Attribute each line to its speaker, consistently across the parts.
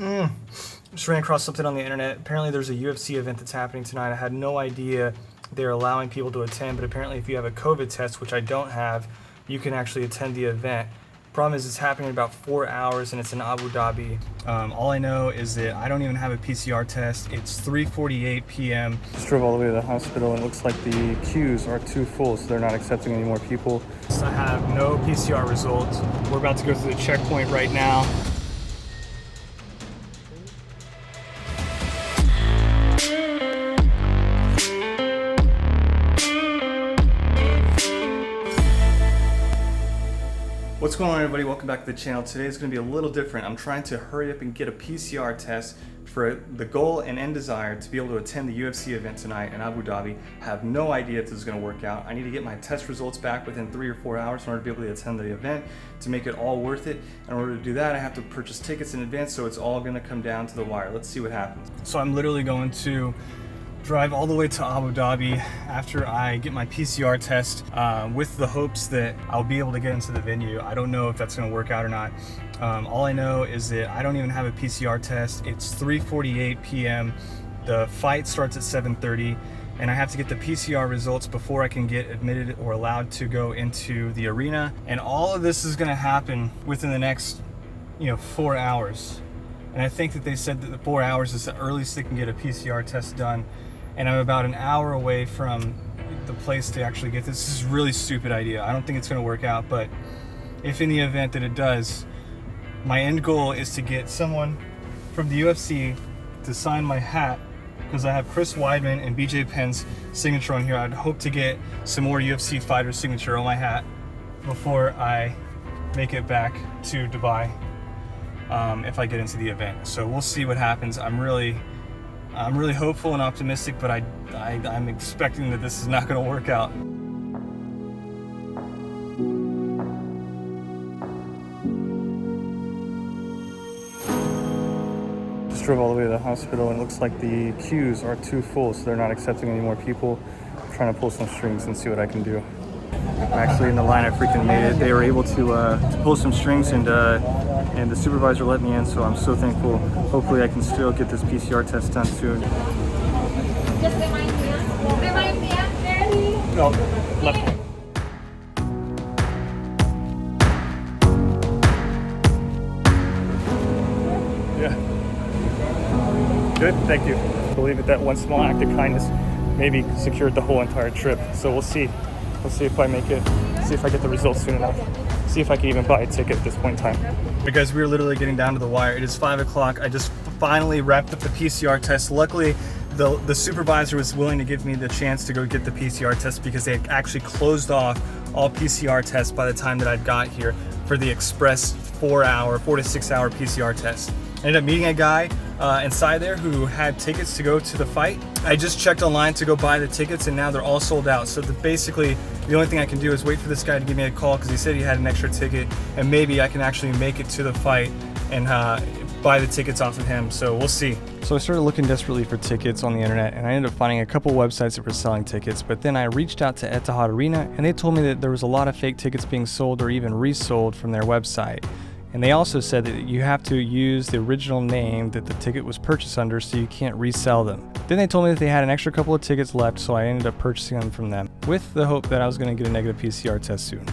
Speaker 1: Just ran across something on the internet. Apparently there's a UFC event that's happening tonight. I had no idea they're allowing people to attend, but apparently if you have a COVID test, which I don't have, you can actually attend the event. Problem is it's happening in about 4 hours and it's in Abu Dhabi. All I know is that I don't even have a PCR test. It's 3:48 p.m. Just drove all the way to the hospital and it looks like the queues are too full, so they're not accepting any more people. I have no PCR results. We're about to go through the checkpoint right now. What's going on, everybody? Welcome back to the channel. Today is going to be a little different. I'm trying to hurry up and get a PCR test for the goal and end desire to be able to attend the UFC event tonight in Abu Dhabi. I have no idea if this is going to work out. I need to get my test results back within 3 or 4 hours in order to be able to attend the event to make it all worth it. In order to do that, I have to purchase tickets in advance, so it's all going to come down to the wire. Let's see what happens. So I'm literally going to drive all the way to Abu Dhabi after I get my PCR test with the hopes that I'll be able to get into the venue. I don't know if that's going to work out or not. All I know is that I don't even have a PCR test. It's 3:48 p.m. The fight starts at 7:30 and I have to get the PCR results before I can get admitted or allowed to go into the arena. And all of this is going to happen within the next 4 hours. And I think that they said that the 4 hours is the earliest they can get a PCR test done. And I'm about an hour away from the place to actually get this. This is a really stupid idea. I don't think it's going to work out, but if in the event that it does, my end goal is to get someone from the UFC to sign my hat, because I have Chris Weidman and BJ Penn's signature on here. I'd hope to get some more UFC fighter signature on my hat before I make it back to Dubai if I get into the event. So we'll see what happens. I'm really hopeful and optimistic, but I'm expecting that this is not going to work out. Just drove all the way to the hospital and it looks like the queues are too full, so they're not accepting any more people. I'm trying to pull some strings and see what I can do. I'm actually in the line. I freaking made it. They were able to pull some strings and the supervisor let me in, so I'm so thankful. Hopefully I can still get this PCR test done soon.
Speaker 2: Just remind me,
Speaker 1: No, left one. Yeah. Good, thank you. I believe that one small act of kindness maybe secured the whole entire trip. So we'll see. We'll see if I make it, see if I get the results soon enough. See if I can even buy a ticket at this point in time. Because we're literally getting down to the wire. It is 5 o'clock. I just finally wrapped up the PCR test. Luckily, the supervisor was willing to give me the chance to go get the PCR test because they had actually closed off all PCR tests by the time that I'd got here for the express 4 to 6 hour PCR test. I ended up meeting a guy inside there who had tickets to go to the fight. I just checked online to go buy the tickets and now they're all sold out. So basically the only thing I can do is wait for this guy to give me a call because he said he had an extra ticket and maybe I can actually make it to the fight and buy the tickets off of him. So we'll see. So I started looking desperately for tickets on the internet and I ended up finding a couple websites that were selling tickets, but then I reached out to Etihad Arena and they told me that there was a lot of fake tickets being sold or even resold from their website. And they also said that you have to use the original name that the ticket was purchased under, so you can't resell them. Then they told me that they had an extra couple of tickets left, so I ended up purchasing them from them with the hope that I was going to get a negative PCR test soon.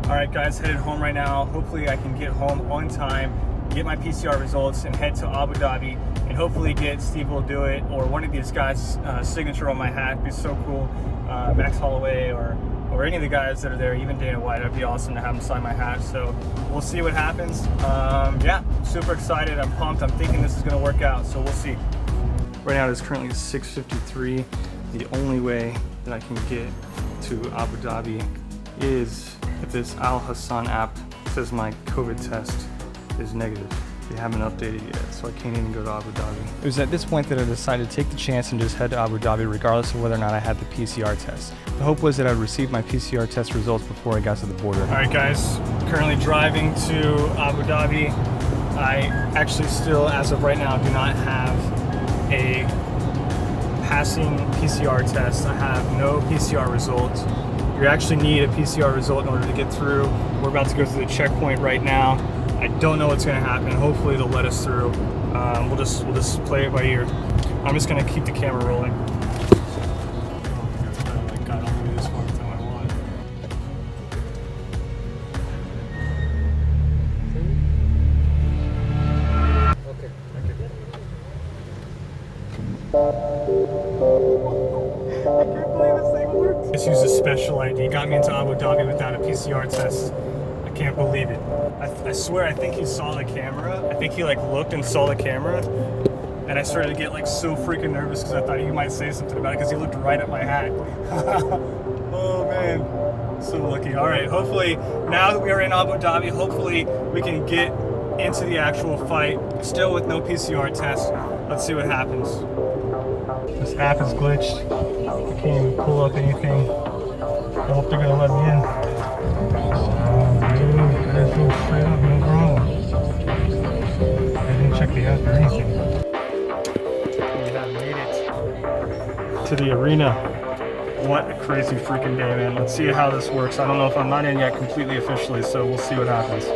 Speaker 1: All right, guys, headed home right now. Hopefully I can get home on time, get my PCR results, and head to Abu Dhabi, and hopefully get Steve Will Do It or one of these guys' signature on my hat. It'd be so cool. Max Holloway or any of the guys that are there, even Dana White. It'd be awesome to have him sign my hat. So we'll see what happens. Yeah, super excited. I'm pumped. I'm thinking this is going to work out. So we'll see. Right now it is currently 6:53. The only way that I can get to Abu Dhabi is if this Al Hassan app says my COVID test is negative. They haven't updated yet, so I can't even go to Abu Dhabi. It was at this point that I decided to take the chance and just head to Abu Dhabi regardless of whether or not I had the PCR test. The hope was that I would receive my PCR test results before I got to the border. All right, guys, currently driving to Abu Dhabi. I actually still, as of right now, do not have a passing PCR test. I have no PCR results. You actually need a PCR result in order to get through. We're about to go through the checkpoint right now. I don't know what's gonna happen. Hopefully they'll let us through. We'll just play it by ear. I'm just gonna keep the camera rolling. God, I'll do this one time I want. Okay. I can't believe this thing worked. Just used a special ID. Got me into Abu Dhabi without a PCR test. I can't believe it. I swear, I think he saw the camera. I think he like looked and saw the camera. And I started to get like so freaking nervous because I thought he might say something about it because he looked right at my hat. Oh man, so lucky. All right, hopefully now that we are in Abu Dhabi, hopefully we can get into the actual fight still with no PCR test. Let's see what happens. This app is glitched. I can't even pull up anything. I hope they're gonna let me in. Dude, I feel straight up, no problem. I didn't check the app or anything. We have made it to the arena. What a crazy freaking day, man. Let's see how this works. I don't know if I'm not in yet completely officially, so we'll see what happens.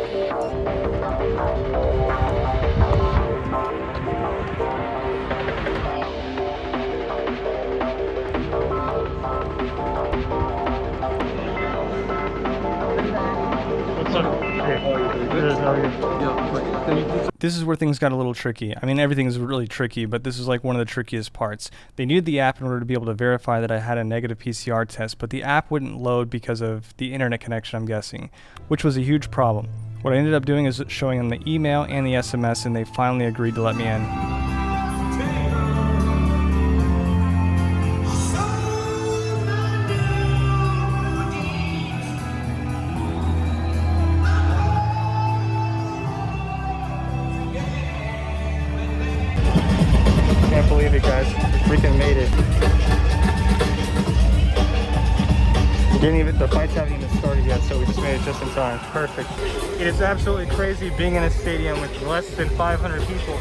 Speaker 1: This is where things got a little tricky. I mean, everything is really tricky, but this is like one of the trickiest parts. They needed the app in order to be able to verify that I had a negative PCR test, but the app wouldn't load because of the internet connection, I'm guessing, which was a huge problem. What I ended up doing is showing them the email and the SMS, and they finally agreed to let me in. Can't believe it, guys. We freaking made it. The fights haven't even started yet, so we just made it just in time. Perfect. It is absolutely crazy being in a stadium with less than 500 people.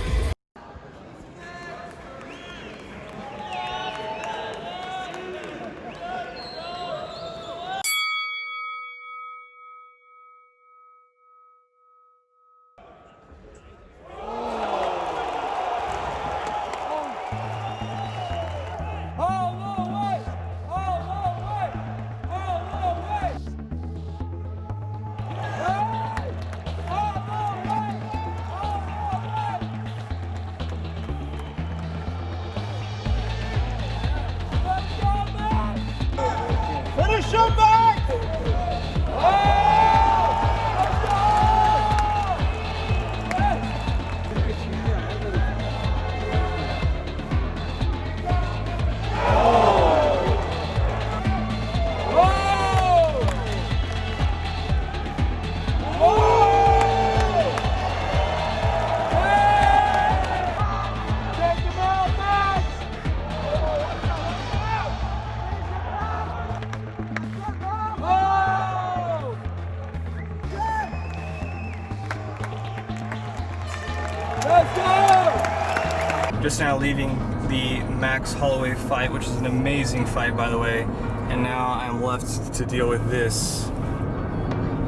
Speaker 1: Just now leaving the Max Holloway fight, which is an amazing fight, by the way, and now I'm left to deal with this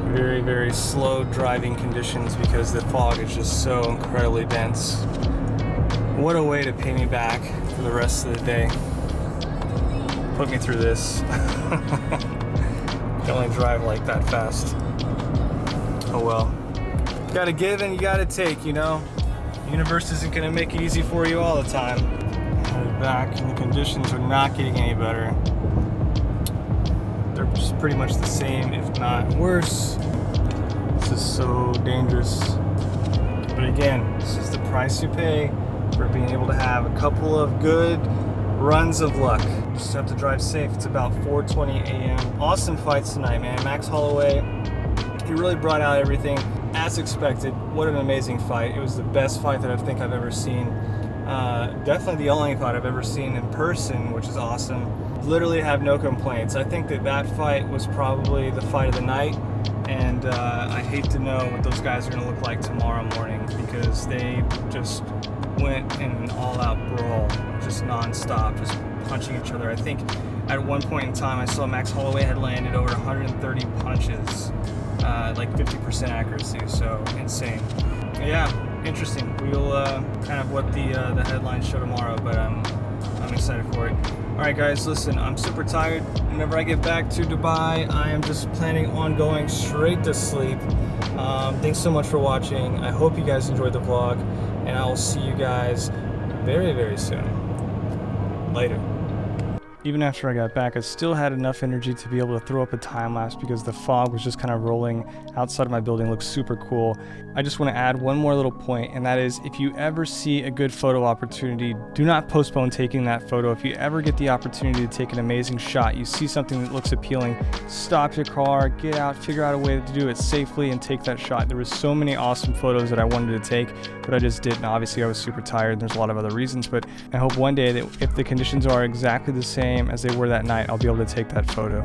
Speaker 1: very, very slow driving conditions because the fog is just so incredibly dense. What a way to pay me back for the rest of the day. Put me through this. Can only drive like that fast. Oh well. You gotta give and you gotta take, you know? The universe isn't going to make it easy for you all the time. Headed back, and the conditions are not getting any better. They're just pretty much the same, if not worse. This is so dangerous. But again, this is the price you pay for being able to have a couple of good runs of luck. You just have to drive safe. It's about 4:20 a.m. Awesome fights tonight, man. Max Holloway, he really brought out everything. As expected. What an amazing fight. It was the best fight that I think I've ever seen. Definitely the only fight I've ever seen in person, which is awesome. Literally have no complaints. I think that fight was probably the fight of the night, and I hate to know what those guys are going to look like tomorrow morning because they just went in an all-out brawl, just non-stop, just punching each other. I think at one point in time I saw Max Holloway had landed over 130 punches like 50% accuracy, so insane. Yeah, interesting. We'll kind of what the headlines show tomorrow, but I'm excited for it. All right, guys, listen, I'm super tired. Whenever I get back to Dubai, I am just planning on going straight to sleep. Thanks so much for watching. I hope you guys enjoyed the vlog, and I will see you guys very, very soon. Later. Even after I got back, I still had enough energy to be able to throw up a time lapse because the fog was just kind of rolling outside of my building. It looked super cool. I just want to add one more little point, and that is if you ever see a good photo opportunity, do not postpone taking that photo. If you ever get the opportunity to take an amazing shot, you see something that looks appealing, stop your car, get out, figure out a way to do it safely and take that shot. There was so many awesome photos that I wanted to take, but I just didn't. Obviously, I was super tired. There's a lot of other reasons, but I hope one day that if the conditions are exactly the same as they were that night, I'll be able to take that photo.